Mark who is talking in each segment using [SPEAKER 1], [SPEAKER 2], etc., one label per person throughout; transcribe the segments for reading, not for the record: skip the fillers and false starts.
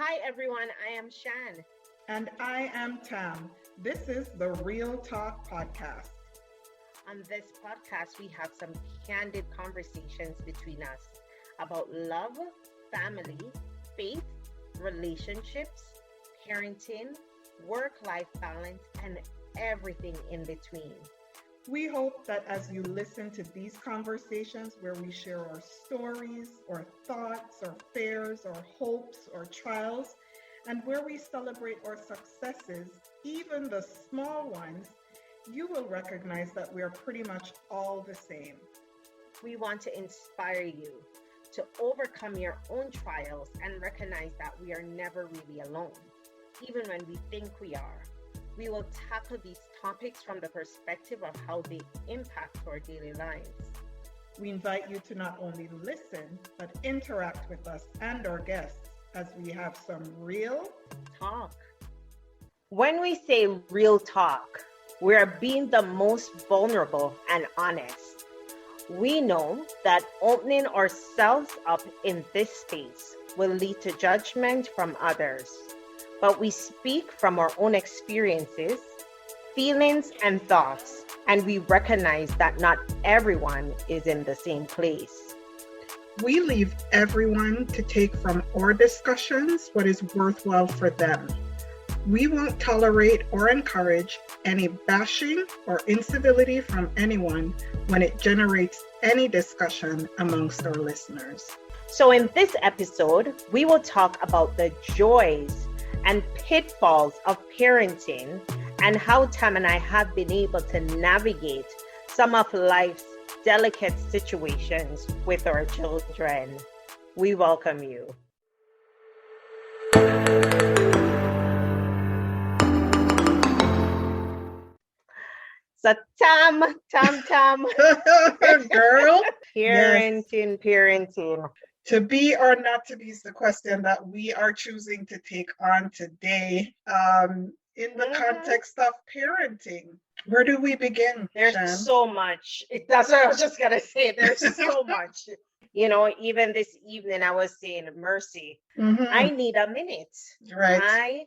[SPEAKER 1] Hi everyone, I am Shan.
[SPEAKER 2] And I am Tam. This is the Real Talk Podcast.
[SPEAKER 1] On this podcast, we have some candid conversations between us about love, family, faith, relationships, parenting, work-life balance, and everything in between.
[SPEAKER 2] We hope that as you listen to these conversations where we share our stories, or thoughts, or fears, or hopes, or trials, and where we celebrate our successes, even the small ones, you will recognize that we are pretty much all the same.
[SPEAKER 1] We want to inspire you to overcome your own trials and recognize that we are never really alone, even when we think we are. We will tackle these topics from the perspective of how they impact our daily lives.
[SPEAKER 2] We invite you to not only listen, but interact with us and our guests as we have some real
[SPEAKER 1] talk. When we say real talk, we are being the most vulnerable and honest. We know that opening ourselves up in this space will lead to judgment from others, but we speak from our own experiences, feelings, and thoughts, and we recognize that not everyone is in the same place.
[SPEAKER 2] We leave everyone to take from our discussions what is worthwhile for them. We won't tolerate or encourage any bashing or incivility from anyone when it generates any discussion amongst our listeners.
[SPEAKER 1] So in this episode, we will talk about the joys and pitfalls of parenting and how Tam and I have been able to navigate some of life's delicate situations with our children. We welcome you. So Tam.
[SPEAKER 2] Girl.
[SPEAKER 1] Parenting.
[SPEAKER 2] To be or not to be is the question that we are choosing to take on today. In the context of parenting, where do we begin?
[SPEAKER 1] There's
[SPEAKER 2] Shan?
[SPEAKER 1] So much. That's what I was just gonna say. There's so much. Even this evening I was saying, Mercy, I need a minute.
[SPEAKER 2] Right.
[SPEAKER 1] I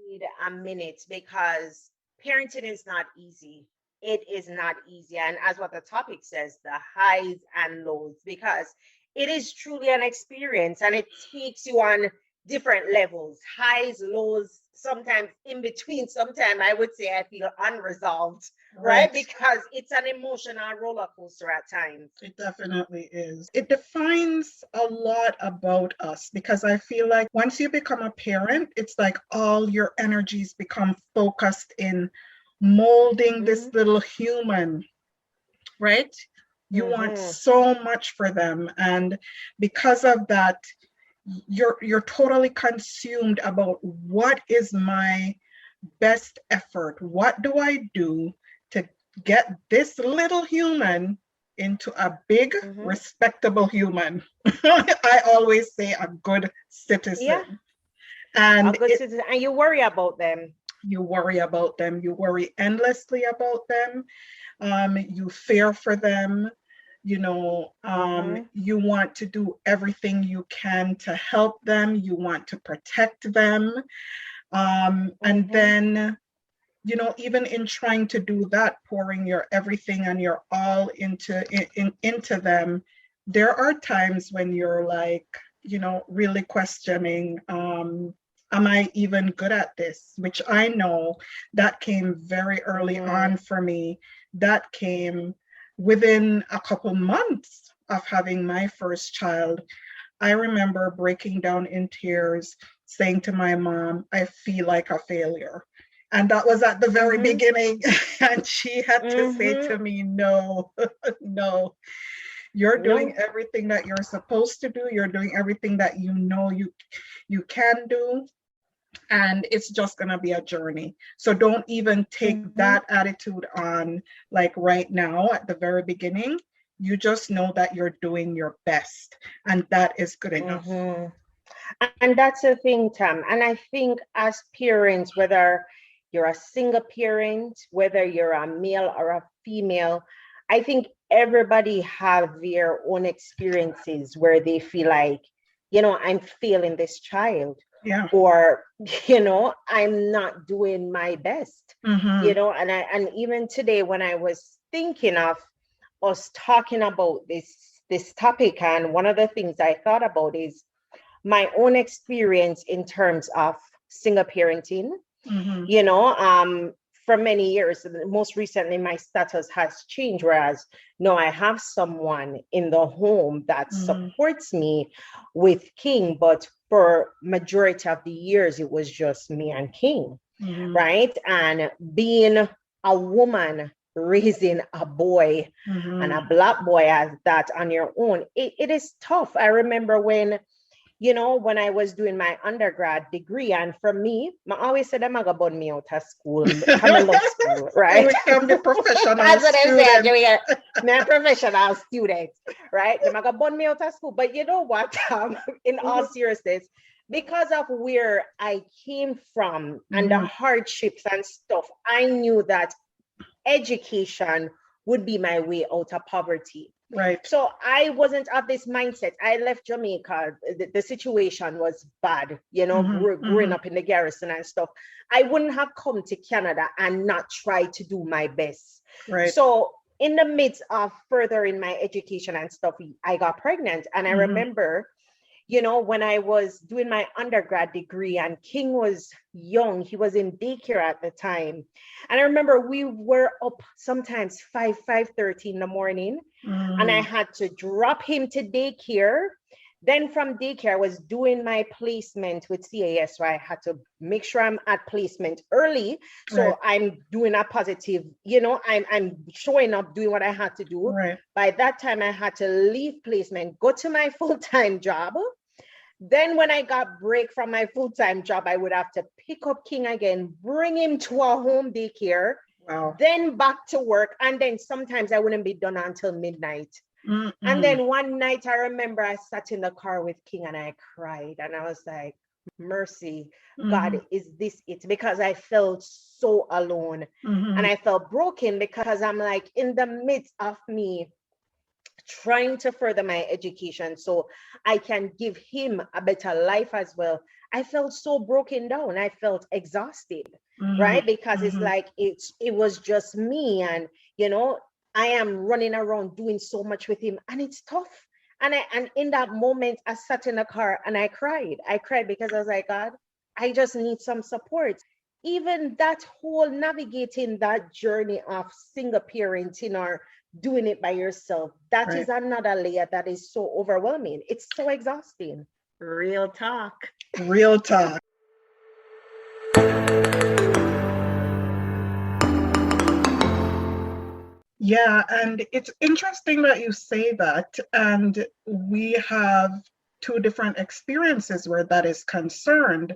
[SPEAKER 1] need a minute because parenting is not easy. It is not easy. And as what the topic says, the highs and lows, because it is truly an experience and it takes you on different levels, highs, lows, sometimes in between. Sometimes I would say I feel unresolved, right? Because it's an emotional roller coaster at times.
[SPEAKER 2] It definitely is. It defines a lot about us because I feel like once you become a parent, it's like all your energies become focused in molding this little human, right? You want so much for them, and because of that, you're totally consumed about what is my best effort, what do I do to get this little human into a big respectable human. I always say a good citizen.
[SPEAKER 1] And a good citizen, and you worry about them.
[SPEAKER 2] You worry about them. You worry endlessly about them. You fear for them. You want to do everything you can to help them. You want to protect them. And then, even in trying to do that, pouring your everything and your all into them, there are times when you're like, really questioning, am I even good at this? Which I know that came very early on for me. That came within a couple months of having my first child. I remember breaking down in tears, saying to my mom, I feel like a failure. And that was at the very beginning. And she had to say to me, no, you're doing everything that you're supposed to do. You're doing everything that you can do. And it's just going to be a journey. So don't even take that attitude on, like right now at the very beginning. You just know that you're doing your best, and that is good enough.
[SPEAKER 1] And that's the thing, Tam. And I think as parents, whether you're a single parent, whether you're a male or a female, I think everybody have their own experiences where they feel like, I'm failing this child,
[SPEAKER 2] Yeah.
[SPEAKER 1] or I'm not doing my best. And even today when I was thinking of us talking about this topic, and one of the things I thought about is my own experience in terms of single parenting. For many years, most recently my status has changed, whereas now I have someone in the home that supports me with King, but for majority of the years it was just me and King. Right? And being a woman raising a boy and a Black boy as that on your own, it is tough. I remember when I was doing my undergrad degree, and for me, I always said I'm gonna burn me out of school. Come and love school, right?
[SPEAKER 2] Become the professional
[SPEAKER 1] That's what I
[SPEAKER 2] student.
[SPEAKER 1] said. I'm a professional student, right? They're gonna burn me out of school. But you know what? In all seriousness, because of where I came from and the hardships and stuff, I knew that education would be my way out of poverty.
[SPEAKER 2] Right.
[SPEAKER 1] So I wasn't of this mindset. I left Jamaica. The situation was bad, growing up in the garrison and stuff. I wouldn't have come to Canada and not try to do my best.
[SPEAKER 2] Right.
[SPEAKER 1] So in the midst of furthering my education and stuff, I got pregnant. And I remember, when I was doing my undergrad degree and King was young, he was in daycare at the time. And I remember we were up sometimes 5:30 in the morning, and I had to drop him to daycare. Then from daycare, I was doing my placement with CAS, so I had to make sure I'm at placement early. So I'm doing a positive, I'm showing up, doing what I had to do.
[SPEAKER 2] Right.
[SPEAKER 1] By that time, I had to leave placement, go to my full-time job. Then when I got break from my full-time job, I would have to pick up King again, bring him to a home daycare, then back to work. And then sometimes I wouldn't be done until midnight. And then one night I remember I sat in the car with King and I cried. And I was like, mercy, God, is this it? Because I felt so alone. And I felt broken because I'm like in the midst of me trying to further my education so I can give him a better life as well. I felt so broken down. I felt exhausted, right? Because it's like it was just me, and I am running around doing so much with him, and it's tough. And in that moment, I sat in the car and I cried. I cried because I was like, God, I just need some support. Even that whole navigating that journey of single parenting or doing it by yourself, that is another layer that is so overwhelming. It's so exhausting. Real talk.
[SPEAKER 2] Real talk. Yeah, and it's interesting that you say that. And we have two different experiences where that is concerned.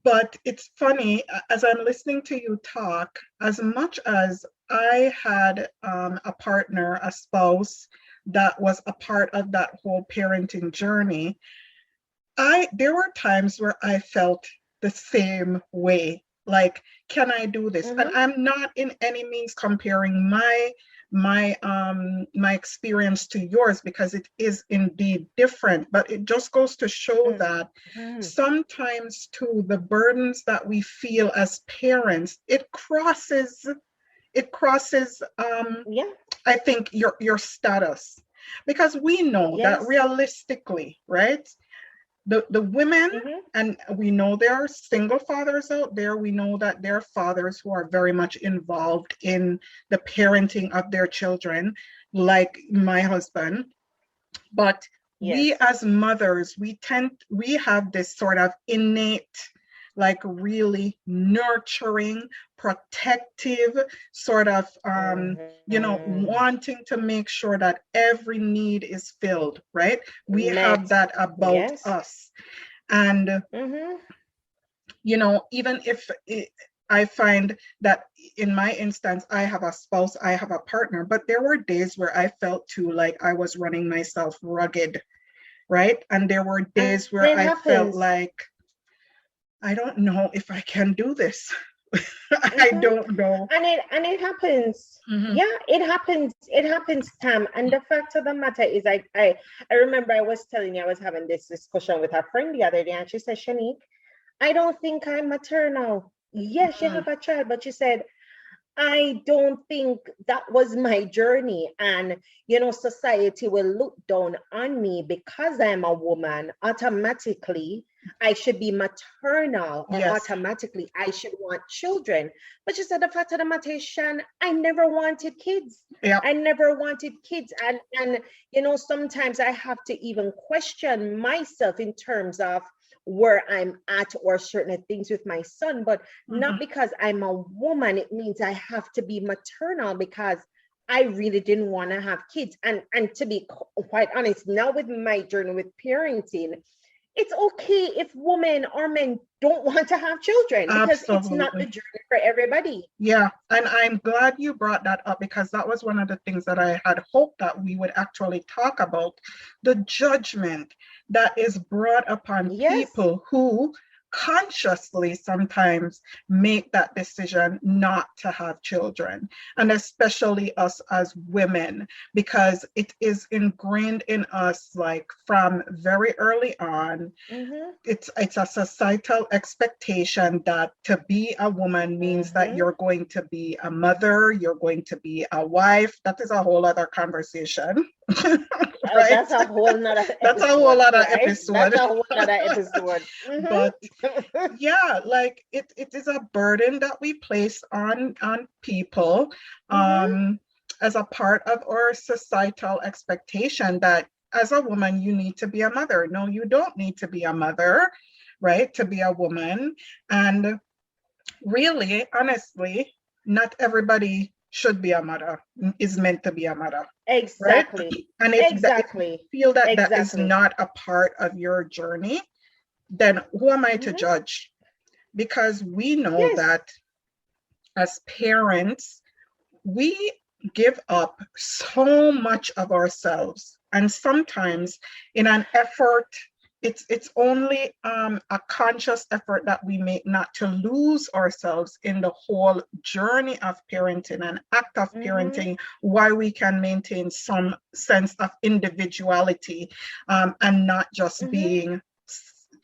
[SPEAKER 2] But it's funny, as I'm listening to you talk, as much as I had a partner, a spouse that was a part of that whole parenting journey, there were times where I felt the same way. Like, can I do this? And I'm not in any means comparing my experience to yours, because it is indeed different, but it just goes to show that sometimes too, the burdens that we feel as parents, it crosses I think your status, because we know that realistically, right, the women, and we know there are single fathers out there. We know that there are fathers who are very much involved in the parenting of their children, like my husband. But we as mothers, we have this sort of innate, like really nurturing, protective sort of, wanting to make sure that every need is filled, right? We have that about us. And, even if I find that in my instance, I have a spouse, I have a partner, but there were days where I felt too like I was running myself rugged, right? And there were days where I felt like, I don't know if I can do this, I don't know.
[SPEAKER 1] And it happens.
[SPEAKER 2] Mm-hmm.
[SPEAKER 1] Yeah, it happens, Tam. And the fact of the matter is, I remember I was telling you, I was having this discussion with a friend the other day, and she said, Shanique, I don't think I'm maternal. Yes, you
[SPEAKER 2] Mm-hmm.
[SPEAKER 1] have a child, but she said, I don't think that was my journey. And, society will look down on me because I'm a woman. Automatically, I should be maternal, or
[SPEAKER 2] Yes.
[SPEAKER 1] automatically, I should want children. But she said, the fact of the matter is, Shan, I never wanted kids.
[SPEAKER 2] Yeah.
[SPEAKER 1] I never wanted kids. And sometimes I have to even question myself in terms of where I'm at or certain things with my son, but not because I'm a woman, it means I have to be maternal because I really didn't want to have kids. And to be quite honest, now with my journey with parenting, it's okay if women or men don't want to have children, because it's not the journey for everybody.
[SPEAKER 2] Yeah, and I'm glad you brought that up, because that was one of the things that I had hoped that we would actually talk about, the judgment that is brought upon people who consciously sometimes make that decision not to have children, and especially us as women, because it is ingrained in us, like from very early on. It's a societal expectation that to be a woman means that you're going to be a mother, you're going to be a wife. That is a whole other conversation. Right?
[SPEAKER 1] That's a whole nother episode.
[SPEAKER 2] That's a whole other episode.
[SPEAKER 1] That's a whole other episode.
[SPEAKER 2] But yeah, like it is a burden that we place on people as a part of our societal expectation that as a woman you need to be a mother. No, you don't need to be a mother, right, to be a woman. And really, honestly, not everybody should be a mother, is meant to be a mother.
[SPEAKER 1] Exactly.
[SPEAKER 2] Right? And if you feel that that is not a part of your journey, then who am I to judge? Because we know that as parents, we give up so much of ourselves. And sometimes in an effort, it's only a conscious effort that we make not to lose ourselves in the whole journey of parenting and act of parenting, while we can maintain some sense of individuality and not just being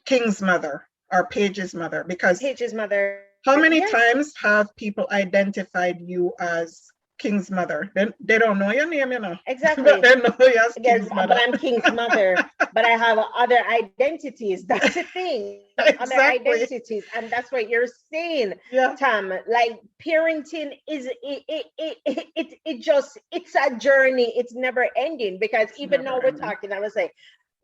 [SPEAKER 2] King's mother or Paige's mother. Because
[SPEAKER 1] Paige's mother.
[SPEAKER 2] How many times have people identified you as King's mother? They don't know your name,
[SPEAKER 1] Exactly.
[SPEAKER 2] But they know you as King's mother.
[SPEAKER 1] But I'm King's mother, but I have other identities. That's the thing.
[SPEAKER 2] Exactly.
[SPEAKER 1] Other identities. And that's what you're saying, Tam. Like parenting is it's a journey. It's never ending, because even now we're talking, I was like,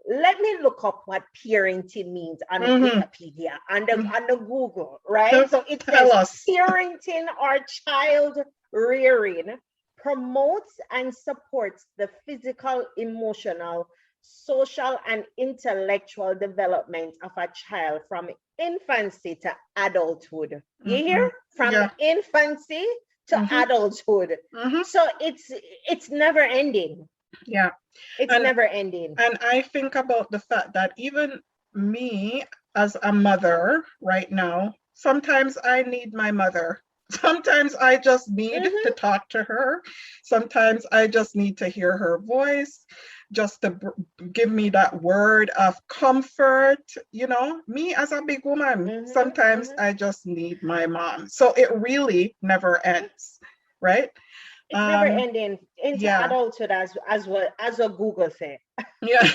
[SPEAKER 1] let me look up what parenting means on Wikipedia, on the Google, right? So it says parenting or child rearing promotes and supports the physical, emotional, social, and intellectual development of a child from infancy to adulthood. You hear? From infancy to adulthood. So it's never ending.
[SPEAKER 2] Yeah.
[SPEAKER 1] It's never ending.
[SPEAKER 2] And I think about the fact that even me as a mother right now, sometimes I need my mother. Sometimes I just need to talk to her. Sometimes I just need to hear her voice, just to give me that word of comfort. Me as a big woman, sometimes I just need my mom. So it really never ends, right?
[SPEAKER 1] It's never ending into adulthood, as what Google said.
[SPEAKER 2] Yeah.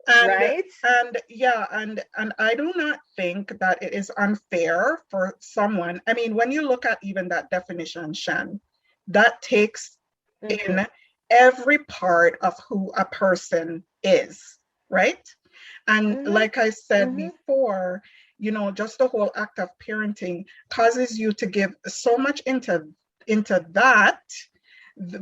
[SPEAKER 1] Right?
[SPEAKER 2] And I do not think that it is unfair for someone. I mean, when you look at even that definition, Shan, that takes in every part of who a person is, right? And like I said before, just the whole act of parenting causes you to give so much into that,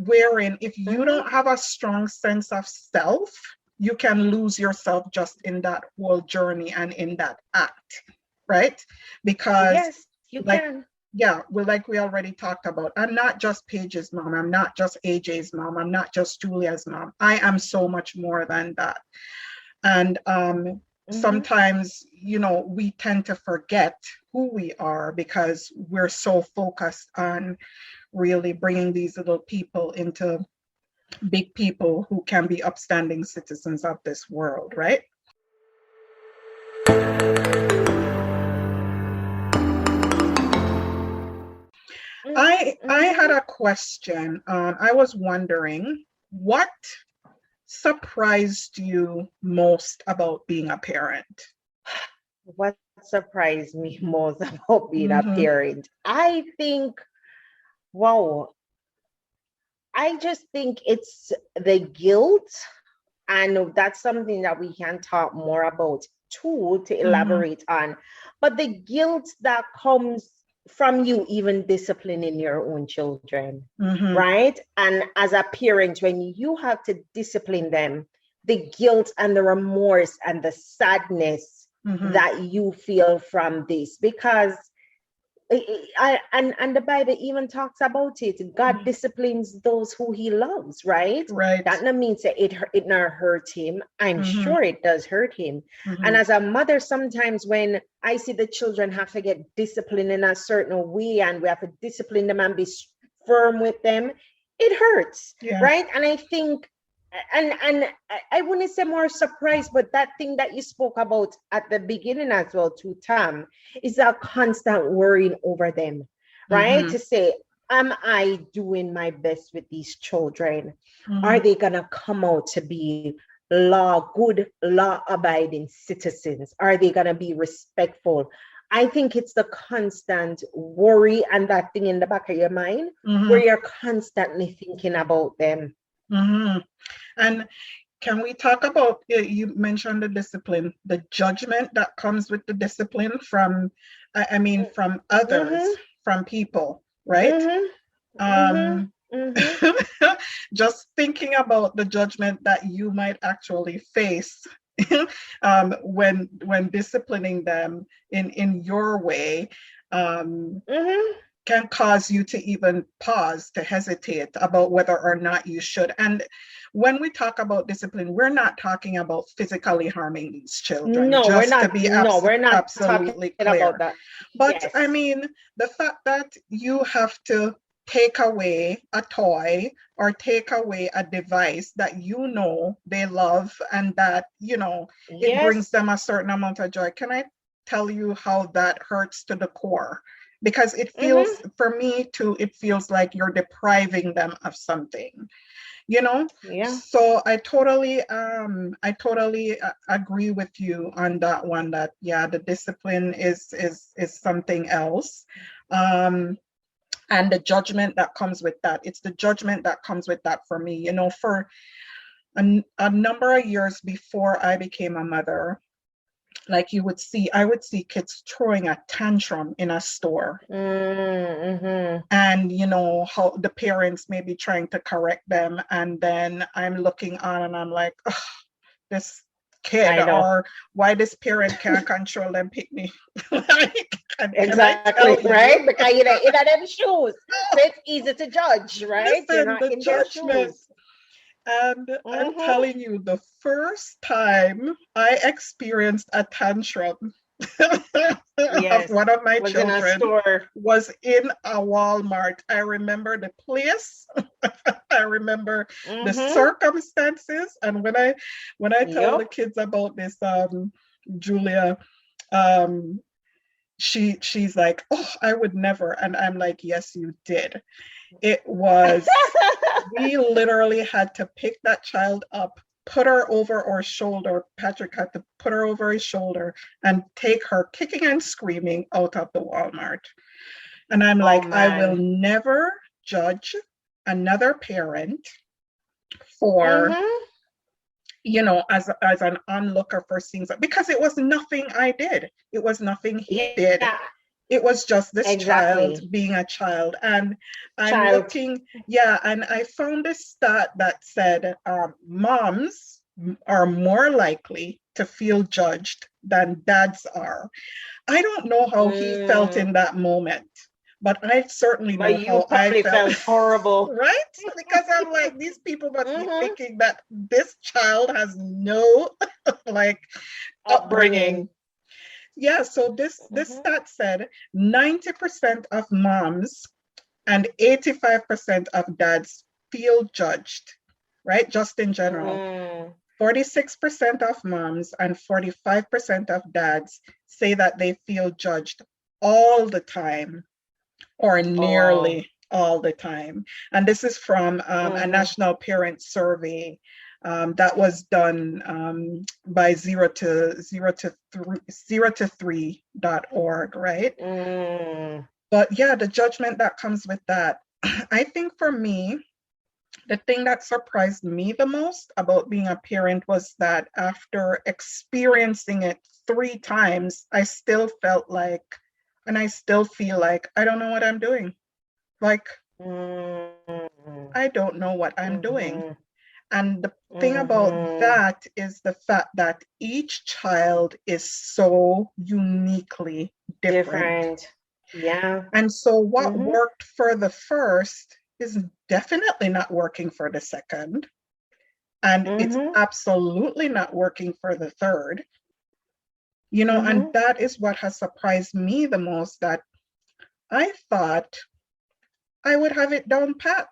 [SPEAKER 2] wherein if you don't have a strong sense of self, you can lose yourself just in that whole journey and in that act, right? Because
[SPEAKER 1] you can.
[SPEAKER 2] Yeah, well, like we already talked about, I'm not just Paige's mom, I'm not just AJ's mom, I'm not just Julia's mom. I am so much more than that. And sometimes, we tend to forget who we are because we're so focused on really bringing these little people into big people who can be upstanding citizens of this world, right? I had a question. I was wondering, what surprised you most about being a parent?
[SPEAKER 1] What surprised me most about being a parent? I think, wow, I just think it's the guilt. And that's something that we can talk more about too, to elaborate on. But the guilt that comes from you even disciplining your own children, right? And as a parent, when you have to discipline them, the guilt and the remorse and the sadness that you feel from this, because and the Bible even talks about it. God disciplines those who he loves, right?
[SPEAKER 2] Right.
[SPEAKER 1] That not means that it not hurt him. I'm sure it does hurt him. And as a mother, sometimes when I see the children have to get disciplined in a certain way and we have to discipline them and be firm with them, it hurts, right? And I think, and I wouldn't say more surprised, but that thing that you spoke about at the beginning as well to Tam is a constant worrying over them, right? To say, am I doing my best with these children? Are they gonna come out to be good law-abiding citizens? Are they gonna be respectful? I think it's the constant worry and that thing in the back of your mind where you're constantly thinking about them.
[SPEAKER 2] And can we talk about, you mentioned the discipline, the judgment that comes with the discipline from others, from people, right? Just thinking about the judgment that you might actually face when disciplining them in your way, can cause you to even pause, to hesitate about whether or not you should. And when we talk about discipline, we're not talking about physically harming these children.
[SPEAKER 1] No,
[SPEAKER 2] just
[SPEAKER 1] we're not.
[SPEAKER 2] To be
[SPEAKER 1] We're not
[SPEAKER 2] absolutely
[SPEAKER 1] talking
[SPEAKER 2] clear
[SPEAKER 1] about that.
[SPEAKER 2] But yes. I mean, the fact that you have to take away a toy or take away a device that they love and that it brings them a certain amount of joy. Can I tell you how that hurts to the core? Because it feels, for me too, it feels like you're depriving them of something, So I totally agree with you on that one, that the discipline is something else, and the judgment that comes with that. It's the judgment that comes with that for me. For a number of years before I became a mother, like I would see kids throwing a tantrum in a store. And how the parents may be trying to correct them, and then I'm looking on and I'm like, oh, this kid, or why this parent can't control them pick me.
[SPEAKER 1] Exactly, right? Because in them shoes, so it's easy to judge, right?
[SPEAKER 2] Listen, you're not in their shoes. And I'm telling you, the first time I experienced a tantrum of one of my children was in a Walmart. I remember the place. I remember the circumstances. And when I tell the kids about this, Julia, she's like, oh, I would never. And I'm like, yes, you did. It was, we literally had to pick that child up, put her over our shoulder. Patrick had to put her over his shoulder and take her kicking and screaming out of the Walmart. And I'm like, I will never judge another parent for, as an onlooker for things, because it was nothing I did. It was nothing he did. It was just this child being a child. And I'm looking, and I found this stat that said moms are more likely to feel judged than dads are. I don't know how he felt in that moment, but I certainly know
[SPEAKER 1] But you
[SPEAKER 2] how I
[SPEAKER 1] probably
[SPEAKER 2] felt.
[SPEAKER 1] felt horrible.
[SPEAKER 2] Right? Because I'm like, these people must be
[SPEAKER 1] Mm-hmm.
[SPEAKER 2] thinking that this child has no like upbringing.
[SPEAKER 1] Upbringing.
[SPEAKER 2] Yeah, so this
[SPEAKER 1] Mm-hmm.
[SPEAKER 2] stat said 90% of moms and 85% of dads feel judged, right? Just in general.
[SPEAKER 1] Mm.
[SPEAKER 2] 46% of moms and 45% of dads say that they feel judged all the time or
[SPEAKER 1] Oh, wow.
[SPEAKER 2] nearly all the time. And this is from a
[SPEAKER 1] Mm-hmm.
[SPEAKER 2] national parent survey that was done by 0 to 3.org, right?
[SPEAKER 1] Mm.
[SPEAKER 2] But yeah, the judgment that comes with that. I think for me, the thing that surprised me the most about being a parent was that after experiencing it 3 times, I still felt like, and I still feel like, I don't know what I'm doing. Like,
[SPEAKER 1] Mm-hmm.
[SPEAKER 2] I don't know what I'm doing.
[SPEAKER 1] Mm-hmm.
[SPEAKER 2] And the thing about
[SPEAKER 1] Mm-hmm.
[SPEAKER 2] that is the fact that each child is so uniquely different.
[SPEAKER 1] Different. Yeah.
[SPEAKER 2] And so what
[SPEAKER 1] Mm-hmm.
[SPEAKER 2] worked for the first is definitely not working for the second. And it's
[SPEAKER 1] Mm-hmm.
[SPEAKER 2] absolutely not working for the third. And
[SPEAKER 1] Mm-hmm.
[SPEAKER 2] that is what has surprised me the most, that I thought I would have it down pat.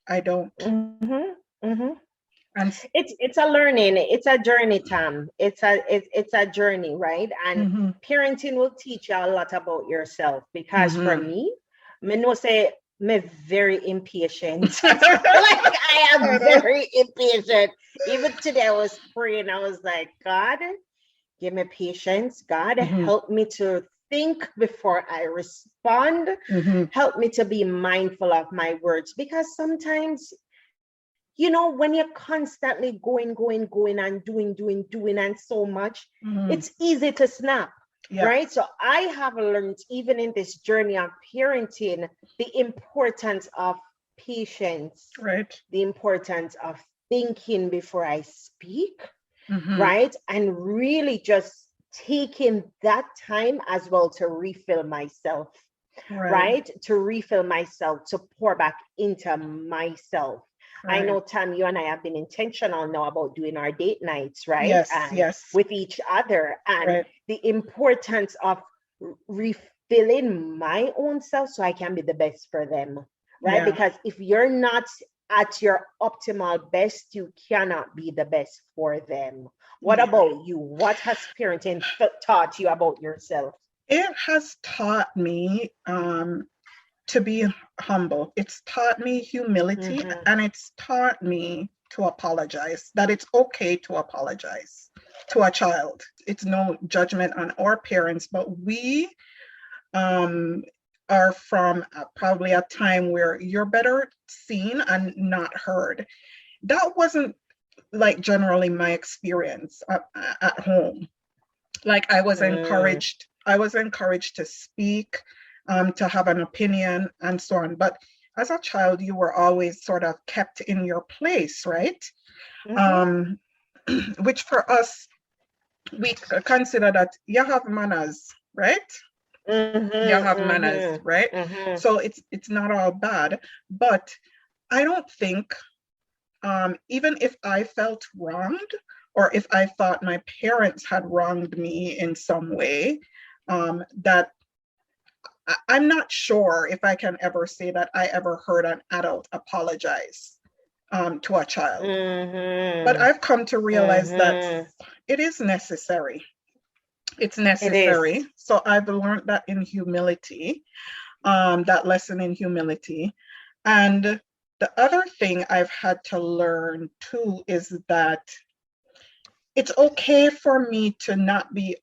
[SPEAKER 2] I don't.
[SPEAKER 1] Mm-hmm. Mm-hmm.
[SPEAKER 2] And
[SPEAKER 1] It's a learning, it's a journey, Tam. It's a journey, right? And
[SPEAKER 2] mm-hmm,
[SPEAKER 1] parenting will teach you a lot about yourself, because for
[SPEAKER 2] mm-hmm.
[SPEAKER 1] me, me know say me very impatient. Like I am very impatient. Even today I was praying, I was like, God, give me patience. God,
[SPEAKER 2] Mm-hmm,
[SPEAKER 1] help me to think before I respond.
[SPEAKER 2] mm-hmm,
[SPEAKER 1] Help me to be mindful of my words, because sometimes when you're constantly going and doing and so much,
[SPEAKER 2] mm-hmm.
[SPEAKER 1] it's easy to snap,
[SPEAKER 2] Yeah,
[SPEAKER 1] right? So I have learned, even in this journey of parenting, the importance of patience,
[SPEAKER 2] right.
[SPEAKER 1] the importance of thinking before I speak,
[SPEAKER 2] Mm-hmm,
[SPEAKER 1] right? And really just taking that time as well to refill myself,
[SPEAKER 2] right,
[SPEAKER 1] right? To refill myself, to pour back into myself. I
[SPEAKER 2] right.
[SPEAKER 1] know, Tam, you and I have been intentional now about doing our date nights, right?
[SPEAKER 2] Yes,
[SPEAKER 1] And
[SPEAKER 2] yes,
[SPEAKER 1] with each other, and
[SPEAKER 2] right.
[SPEAKER 1] the importance of refilling my own self so I can be the best for them, right?
[SPEAKER 2] Yeah,
[SPEAKER 1] Because if you're not at your optimal best, you cannot be the best for them. What
[SPEAKER 2] yeah.
[SPEAKER 1] about you? What has parenting taught you about yourself?
[SPEAKER 2] It has taught me to be humble. It's taught me humility,
[SPEAKER 1] Mm-hmm.
[SPEAKER 2] and it's taught me to apologize, that it's okay to apologize to a child. It's no judgment on our parents, but we um, are from probably a time where you're better seen and not heard. That wasn't like generally my experience at home. Like
[SPEAKER 1] Mm.
[SPEAKER 2] I was encouraged to speak, to have an opinion and so on. But as a child, you were always sort of kept in your place, right?
[SPEAKER 1] Mm-hmm.
[SPEAKER 2] Um, which for us, we consider that you have manners, right? You have
[SPEAKER 1] Mm-hmm.
[SPEAKER 2] manners,
[SPEAKER 1] Mm-hmm.
[SPEAKER 2] right?
[SPEAKER 1] Mm-hmm.
[SPEAKER 2] So it's not all bad. But I don't think, even if I felt wronged, or if I thought my parents had wronged me in some way, that I'm not sure if I can ever say that I ever heard an adult apologize to a child. But
[SPEAKER 1] Mm-hmm.
[SPEAKER 2] I've come to realize that
[SPEAKER 1] Mm-hmm.
[SPEAKER 2] it is necessary. It's
[SPEAKER 1] It is.
[SPEAKER 2] necessary. So I've learned that in humility, that lesson in humility. And the other thing I've had to learn too is that it's okay for me to not be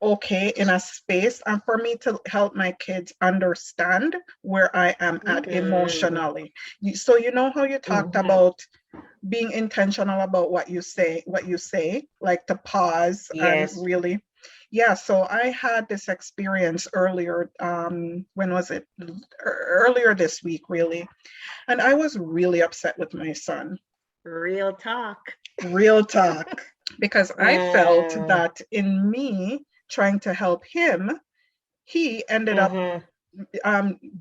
[SPEAKER 2] okay in a space, and for me to help my kids understand where I am at
[SPEAKER 1] Mm-hmm.
[SPEAKER 2] emotionally. So you know how you talked
[SPEAKER 1] Mm-hmm.
[SPEAKER 2] about being intentional about what you say, like to pause and
[SPEAKER 1] Yes.
[SPEAKER 2] really. Yeah, so I had this experience earlier, when was it? Earlier this week, really. And I was really upset with my son.
[SPEAKER 1] Real talk.
[SPEAKER 2] Real talk. Because I felt
[SPEAKER 1] Mm.
[SPEAKER 2] that in me trying to help him, he ended up
[SPEAKER 1] Mm-hmm.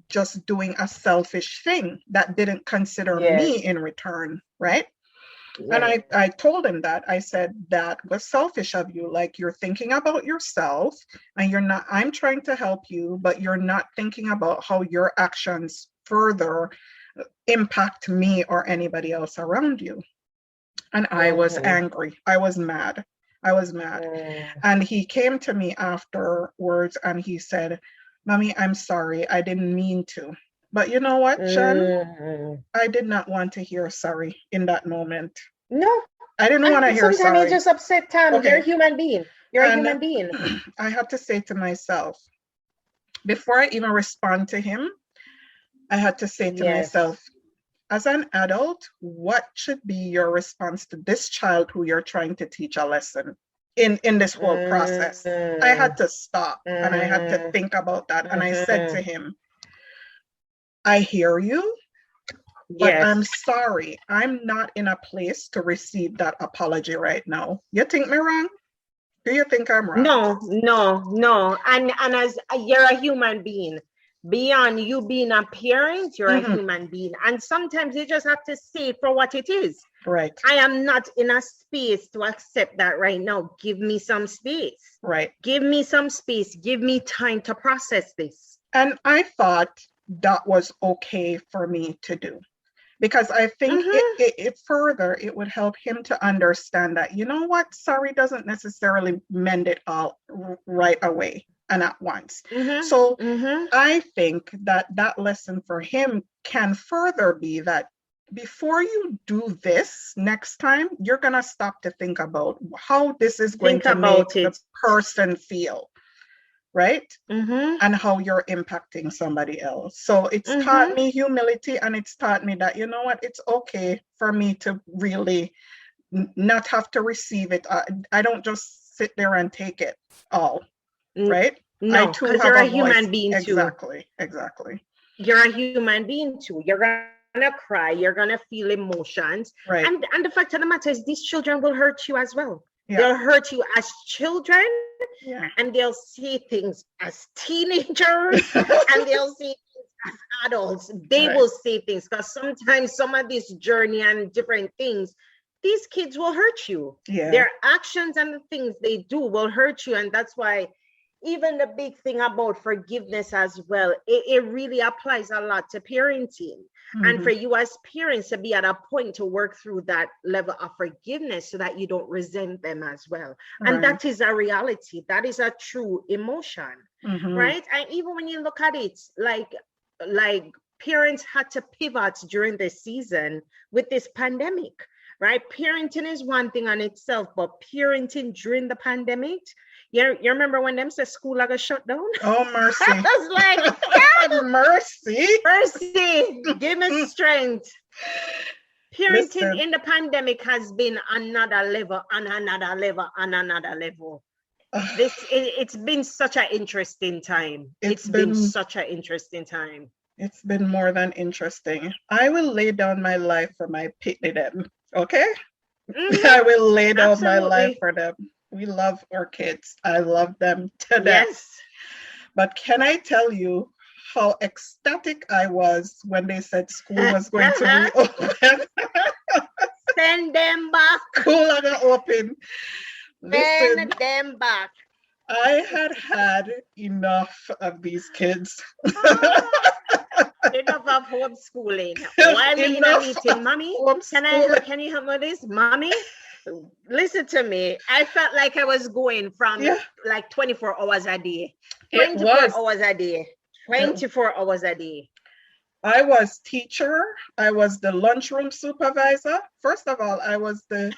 [SPEAKER 2] just doing a selfish thing that didn't consider
[SPEAKER 1] Yes.
[SPEAKER 2] me in return, right? And
[SPEAKER 1] Yes.
[SPEAKER 2] I told him that. I said, that was selfish of you. Like, you're thinking about yourself and you're not, I'm trying to help you, but you're not thinking about how your actions further impact me or anybody else around you. And I was angry. I was mad. I was mad. And he came to me afterwards and he said, Mommy, I'm sorry. I didn't mean to. But you know what, Shan? I did not want to hear sorry in that moment.
[SPEAKER 1] No.
[SPEAKER 2] I didn't want to hear sorry.
[SPEAKER 1] Sometimes you just upset, Tam.
[SPEAKER 2] Okay.
[SPEAKER 1] You're a human being. You're a human being.
[SPEAKER 2] I had to say to myself, before I even respond to him, I had to say to myself, as an adult, what should be your response to this child who you're trying to teach a lesson in this whole process? I had to stop and I had to think about that. And I said to him, I hear you, but I'm sorry. I'm not in a place to receive that apology right now. You think me wrong? Do you think I'm wrong?
[SPEAKER 1] No. And as you're a human being, beyond you being a parent, you're a human being. And sometimes you just have to say it for what it is.
[SPEAKER 2] Right.
[SPEAKER 1] I am not in a space to accept that right now. Give me some space.
[SPEAKER 2] Right.
[SPEAKER 1] Give me some space. Give me time to process this.
[SPEAKER 2] And I thought that was okay for me to do. Because I think it further, it would help him to understand that, you know what, sorry doesn't necessarily mend it all right away and at once. So I think that that lesson for him can further be that before you do this next time, you're going to stop to think about how this is going to make the person feel. Right? And how you're impacting somebody else. So it's taught me humility, and it's taught me that, you know what, it's okay for me to really not have to receive it. I don't just sit there and take it all, right?
[SPEAKER 1] No, because you're a human being too.
[SPEAKER 2] Exactly.
[SPEAKER 1] You're a human being too. You're gonna cry, you're gonna feel emotions.
[SPEAKER 2] Right.
[SPEAKER 1] And the fact of the matter is, these children will hurt you as well.
[SPEAKER 2] Yeah.
[SPEAKER 1] They'll hurt you as children, and they'll see things as teenagers, and they'll see things as adults. They will say things, because sometimes some of this journey and different things, these kids will hurt you. Their actions and the things they do will hurt you. And that's why even the big thing about forgiveness as well, it really applies a lot to parenting. And for you as parents to be at a point to work through that level of forgiveness so that you don't resent them as well. And that is a reality. That is a true emotion, right? And even when you look at it, like parents had to pivot during this season with this pandemic, right? Parenting is one thing on itself, but parenting during the pandemic, you remember when them said school got shut down?
[SPEAKER 2] Oh, mercy.
[SPEAKER 1] I was like,
[SPEAKER 2] mercy.
[SPEAKER 1] Give me strength. Parenting in the pandemic has been another level, and another level, and another level. It's been such an interesting time. It's been such an interesting time.
[SPEAKER 2] It's been more than interesting. I will lay down my life for my pitney them, okay? I will lay down my life for them. We love our kids. I love them to death.
[SPEAKER 1] Yes.
[SPEAKER 2] But can I tell you how ecstatic I was when they said school was going to reopen?
[SPEAKER 1] Send them back.
[SPEAKER 2] School are going to open.
[SPEAKER 1] Send them back.
[SPEAKER 2] I had enough of these kids.
[SPEAKER 1] Enough of homeschooling. While we're in a meeting, Mommy, can you help me with this? Mommy, listen to me. I felt like I was going from like 24 hours a day. 24 hours a day. 24 hours a day.
[SPEAKER 2] I was teacher. I was the lunchroom supervisor. First of all, I was the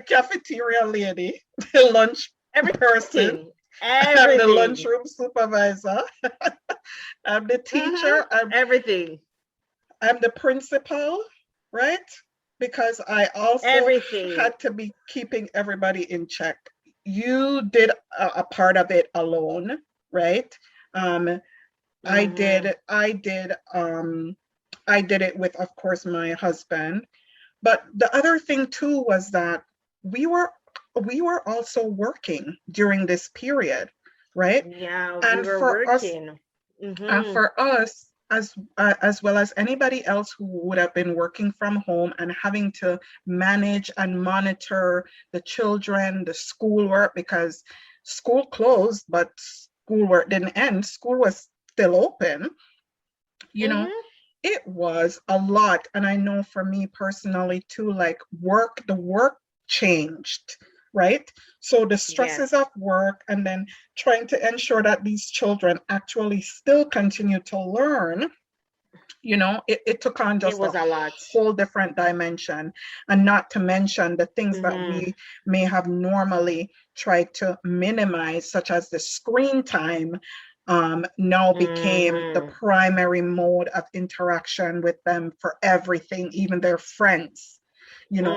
[SPEAKER 2] cafeteria lady, the lunch person. I'm the lunchroom supervisor. I'm the teacher. I'm
[SPEAKER 1] everything.
[SPEAKER 2] I'm the principal, right? Because I also had to be keeping everybody in check. You did a part of it alone, right? I did it with, of course, my husband. But the other thing too was that we were also working during this period, right?
[SPEAKER 1] Yeah, we were working.
[SPEAKER 2] And
[SPEAKER 1] Mm-hmm.
[SPEAKER 2] for us, as well as anybody else who would have been working from home and having to manage and monitor the children, the schoolwork, because school closed, but schoolwork didn't end. School was still open, you know,
[SPEAKER 1] Mm-hmm.
[SPEAKER 2] it was a lot. And I know for me personally too, like the work changed, right? So the
[SPEAKER 1] Yes.
[SPEAKER 2] stresses of work and then trying to ensure that these children actually still continue to learn, it took on
[SPEAKER 1] It
[SPEAKER 2] just a
[SPEAKER 1] was a lot.
[SPEAKER 2] whole different dimension. And not to mention the things that
[SPEAKER 1] Mm-hmm.
[SPEAKER 2] we may have normally tried to minimize, such as the screen time, now became the
[SPEAKER 1] Mm-hmm.
[SPEAKER 2] primary mode of interaction with them for everything, even their friends,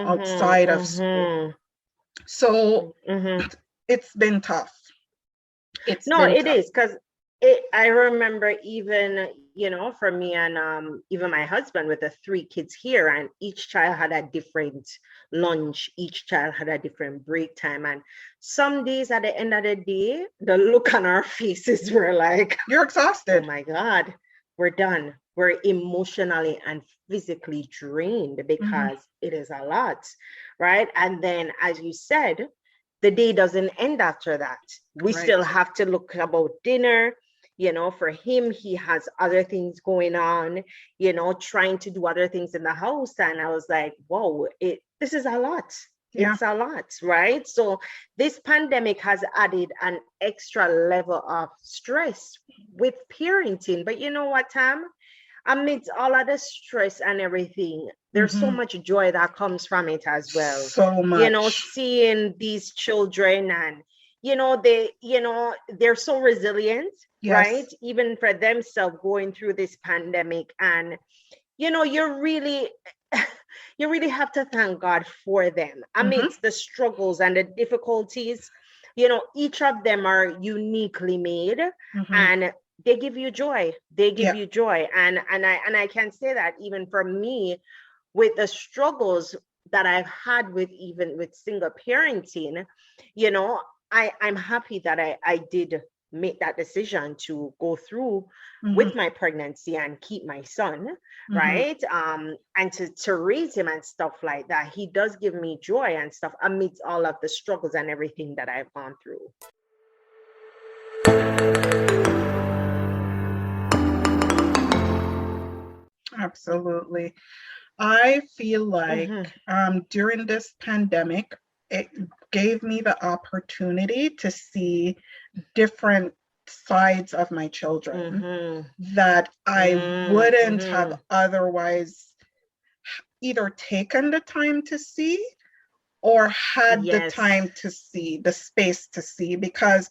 [SPEAKER 2] outside
[SPEAKER 1] Mm-hmm.
[SPEAKER 2] of school.
[SPEAKER 1] Mm-hmm.
[SPEAKER 2] So
[SPEAKER 1] Mm-hmm.
[SPEAKER 2] it's been tough. It's
[SPEAKER 1] No,
[SPEAKER 2] been
[SPEAKER 1] it
[SPEAKER 2] tough.
[SPEAKER 1] is because I remember even, for me and even my husband with the three kids here, and each child had a different lunch, each child had a different break time. And some days at the end of the day, the look on our faces were like,
[SPEAKER 2] You're
[SPEAKER 1] oh
[SPEAKER 2] exhausted.
[SPEAKER 1] my God, we're done. We're emotionally and physically drained
[SPEAKER 2] Mhm.
[SPEAKER 1] because it is a lot, right? And then, as you said, the day doesn't end after that. We
[SPEAKER 2] Right.
[SPEAKER 1] still have to look about dinner. For him, he has other things going on, trying to do other things in the house. And I was like, whoa, this is a lot.
[SPEAKER 2] Yeah.
[SPEAKER 1] It's a lot, right? So this pandemic has added an extra level of stress with parenting. But you know what, Tam? Amidst all of the stress and everything, there's so
[SPEAKER 2] Mhm.
[SPEAKER 1] much joy that comes from it as well.
[SPEAKER 2] So much.
[SPEAKER 1] Seeing these children and they're so resilient, right?
[SPEAKER 2] Yes.
[SPEAKER 1] Even for themselves going through this pandemic. And you're really you really have to thank God for them
[SPEAKER 2] Mhm.
[SPEAKER 1] amidst the struggles and the difficulties. Each of them are uniquely made,
[SPEAKER 2] Mhm.
[SPEAKER 1] and they give you joy. They give
[SPEAKER 2] Yeah.
[SPEAKER 1] you joy. And I can say that even for me, with the struggles that I've had with even with single parenting, you know, I'm happy that I did make that decision to go through
[SPEAKER 2] Mhm.
[SPEAKER 1] with my pregnancy and keep my son,
[SPEAKER 2] Mhm.
[SPEAKER 1] right? And to raise him and stuff like that. He does give me joy and stuff amidst all of the struggles and everything that I've gone through.
[SPEAKER 2] Absolutely. I feel like
[SPEAKER 1] Mm-hmm.
[SPEAKER 2] during this pandemic, it gave me the opportunity to see different sides of my children
[SPEAKER 1] Mm-hmm.
[SPEAKER 2] that I wouldn't have
[SPEAKER 1] Mm-hmm.
[SPEAKER 2] otherwise either taken the time to see or had the
[SPEAKER 1] Yes.
[SPEAKER 2] time to see, the space to see, because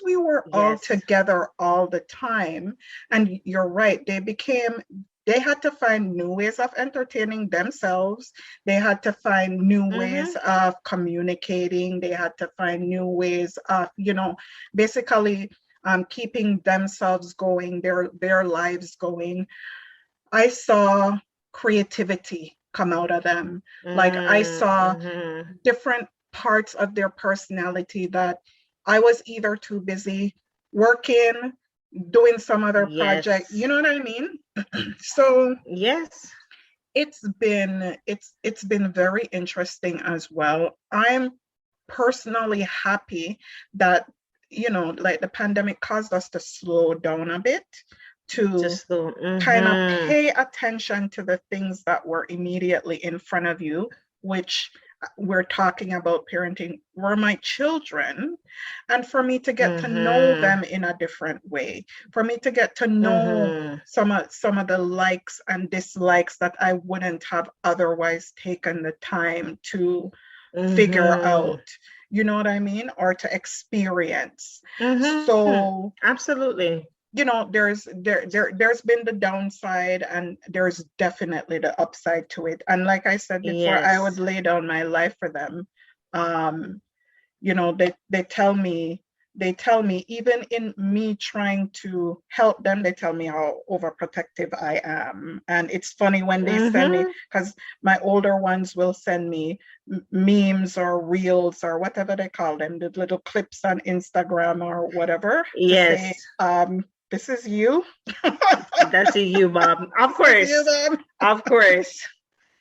[SPEAKER 2] we were all
[SPEAKER 1] Yes.
[SPEAKER 2] together all the time. And you're right, they had to find new ways of entertaining themselves. They had to find new
[SPEAKER 1] Mm-hmm.
[SPEAKER 2] ways of communicating. They had to find new ways of, basically keeping themselves going, their lives going. I saw creativity come out of them. Like I saw
[SPEAKER 1] Mm-hmm.
[SPEAKER 2] different parts of their personality that I was either too busy working, doing some other project.
[SPEAKER 1] Yes.
[SPEAKER 2] You know what I mean? So
[SPEAKER 1] Yes.
[SPEAKER 2] it's been very interesting as well. I'm personally happy that like the pandemic caused us to slow down a bit, to
[SPEAKER 1] Just the
[SPEAKER 2] kind of
[SPEAKER 1] mm-hmm.
[SPEAKER 2] pay attention to the things that were immediately in front of you, which we're talking about parenting, were my children. And for me to get to know
[SPEAKER 1] Mm-hmm.
[SPEAKER 2] them in a different way, for me to get to know
[SPEAKER 1] Mm-hmm.
[SPEAKER 2] some of the likes and dislikes that I wouldn't have otherwise taken the time to figure
[SPEAKER 1] Mm-hmm.
[SPEAKER 2] out, you know what I mean, or to experience.
[SPEAKER 1] Mm-hmm.
[SPEAKER 2] So
[SPEAKER 1] Absolutely.
[SPEAKER 2] there's been the downside and there's definitely the upside to it. And like I said before, I would
[SPEAKER 1] Yes.
[SPEAKER 2] lay down my life for them. um they tell me even in me trying to help them, they tell me how overprotective I am. And it's funny when they send me,
[SPEAKER 1] Mm-hmm.
[SPEAKER 2] because my older ones will send me memes or reels or whatever they call them, the little clips on Instagram or whatever, to say,
[SPEAKER 1] Yes.
[SPEAKER 2] this is you.
[SPEAKER 1] That's you, Bob. Of course.
[SPEAKER 2] You, Bob.
[SPEAKER 1] Of course.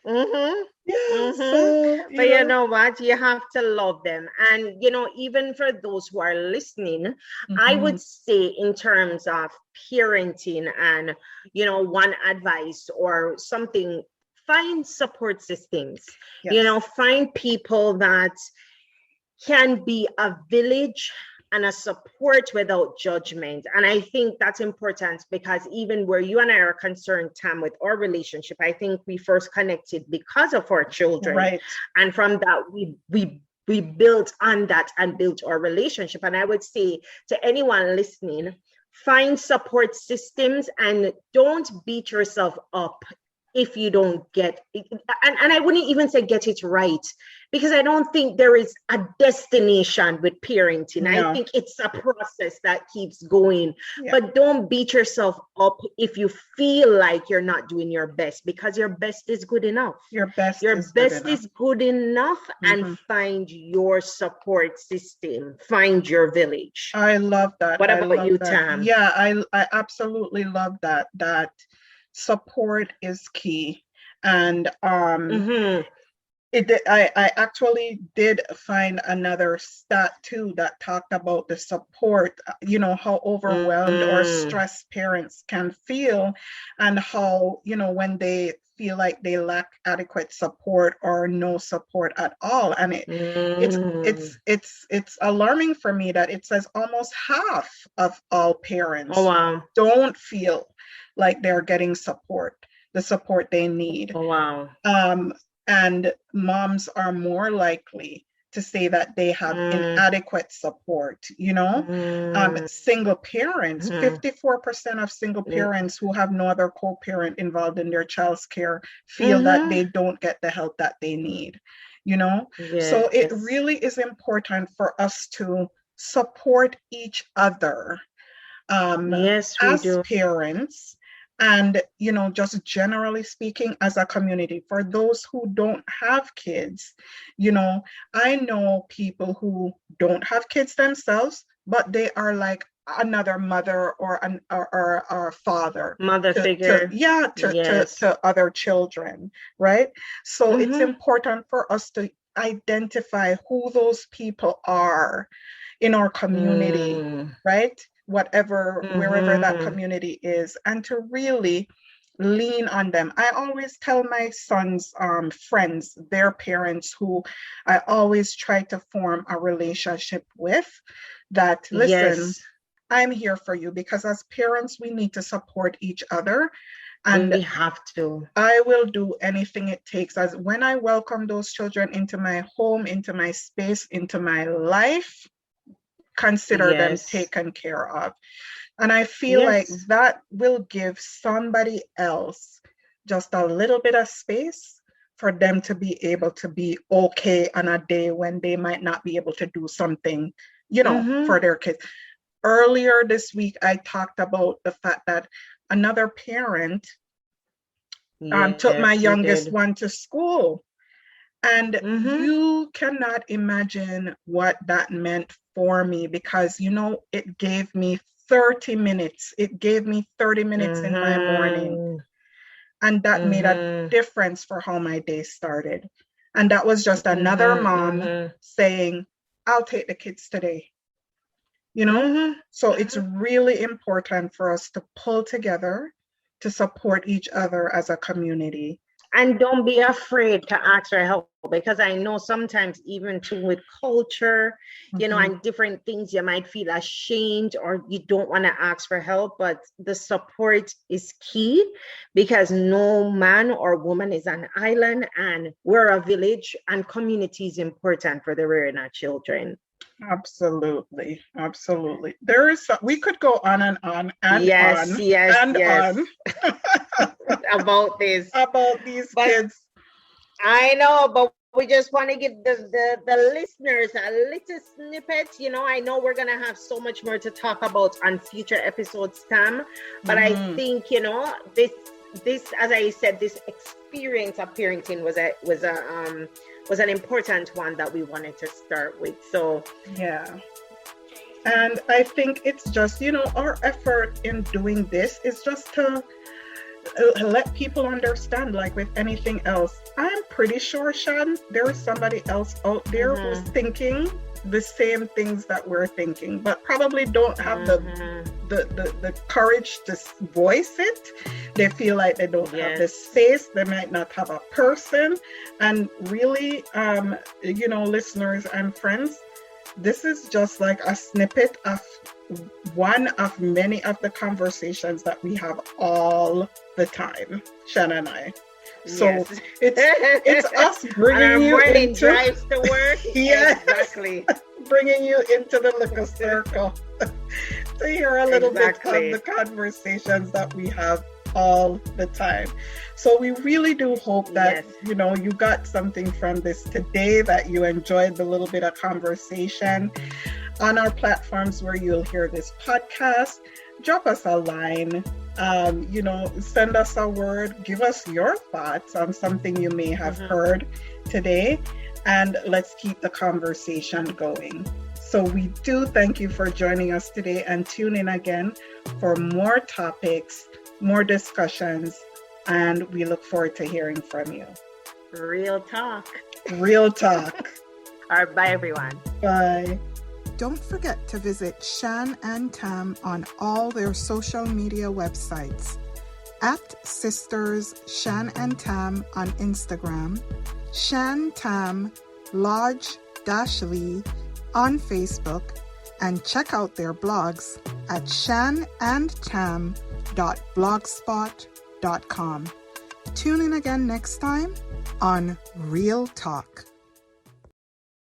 [SPEAKER 1] Mm-hmm.
[SPEAKER 2] Yeah,
[SPEAKER 1] Mm-hmm.
[SPEAKER 2] so,
[SPEAKER 1] But you know what? You have to love them. And, even for those who are listening, I
[SPEAKER 2] mhm.
[SPEAKER 1] would say in terms of parenting and, one advice or something, find support systems,
[SPEAKER 2] Yes.
[SPEAKER 1] find people that can be a village and a support without judgment. And I think that's important because even where you and I are concerned, Tam, with our relationship, I think we first connected because of our children.
[SPEAKER 2] Right.
[SPEAKER 1] And from that, we built on that and built our relationship. And I would say to anyone listening, find support systems and don't beat yourself up if you don't get it. And I wouldn't even say get it right, because I don't think there is a destination with parenting.
[SPEAKER 2] No.
[SPEAKER 1] I think it's a process that keeps going.
[SPEAKER 2] Yeah.
[SPEAKER 1] But don't beat yourself up if you feel like you're not doing your best, because your best is good enough.
[SPEAKER 2] Your best
[SPEAKER 1] is good enough. And find your support system, find your village.
[SPEAKER 2] I love that.
[SPEAKER 1] What about you, Tam?
[SPEAKER 2] Yeah, I absolutely love that support is key. And I actually did find another stat too that talked about the support, how overwhelmed or stressed parents can feel, and how, when they feel like they lack adequate support or no support at all. And it's alarming for me that it says almost half of all parents don't feel like they're getting the support they need. And moms are more likely to say that they have inadequate support, single parents, 54% of single parents who have no other co-parent involved in their child's care feel that they don't get the help that they need, So it really is important for us to support each other as parents. And, just generally speaking, as a community, for those who don't have kids, I know people who don't have kids themselves, but they are like another mother or a father.
[SPEAKER 1] Mother figure.
[SPEAKER 2] To other children, right? So it's important for us to identify who those people are in our community, right? Wherever that community is, and to really lean on them. I always tell my son's friends, their parents, who I always try to form a relationship with, that listen, I'm here for you, because as parents, we need to support each other. And
[SPEAKER 1] we have to.
[SPEAKER 2] I will do anything it takes. As when I welcome those children into my home, into my space, into my life, consider them taken care of. And I feel like that will give somebody else just a little bit of space for them to be able to be okay on a day when they might not be able to do something, for their kids. Earlier this week, I talked about the fact that another parent took my youngest one to school. And you cannot imagine what that meant for me, because, it gave me 30 minutes. It gave me 30 minutes in my morning. And that made a difference for how my day started. And that was just another mom saying, I'll take the kids today. So it's really important for us to pull together to support each other as a community.
[SPEAKER 1] And don't be afraid to ask for help, because I know sometimes even too with culture, and different things, you might feel ashamed or you don't want to ask for help, but the support is key, because no man or woman is an island, and we're a village, and community is important for the rearing of children.
[SPEAKER 2] Absolutely. We could go on and on and on
[SPEAKER 1] about this,
[SPEAKER 2] about these kids.
[SPEAKER 1] I know, but we just want to give the listeners a little snippet. I know we're gonna have so much more to talk about on future episodes, Tam, but I think this, as I said, this experience of parenting was an important one that we wanted to start with. So
[SPEAKER 2] And I think it's just, our effort in doing this is just to let people understand, like with anything else. I'm pretty sure, Shan, there is somebody else out there who's thinking the same things that we're thinking, but probably don't have the courage to voice it. They feel like they don't have the space. They might not have a person. And really, listeners and friends, this is just like a snippet of one of many of the conversations that we have all the time, Shan and I. So it's us bringing you into
[SPEAKER 1] drives to work.
[SPEAKER 2] Yes,
[SPEAKER 1] exactly.
[SPEAKER 2] Bringing you into the little circle to hear a little bit of the conversations that we have all the time. So we really do hope that you got something from this today, that you enjoyed the little bit of conversation. On our platforms where you'll hear this podcast, drop us a line, send us a word, give us your thoughts on something you may have heard today, and let's keep the conversation going. So we do thank you for joining us today, and tune in again for more topics, more discussions, and we look forward to hearing from you.
[SPEAKER 1] Real talk.
[SPEAKER 2] Real talk.
[SPEAKER 1] All right, bye everyone.
[SPEAKER 2] Bye.
[SPEAKER 3] Don't forget to visit Shan and Tam on all their social media websites. At Sisters Shan and Tam on Instagram, Shan Tam Lodge-Lee on Facebook, and check out their blogs at shanandtam.blogspot.com. Tune in again next time on Real Talk.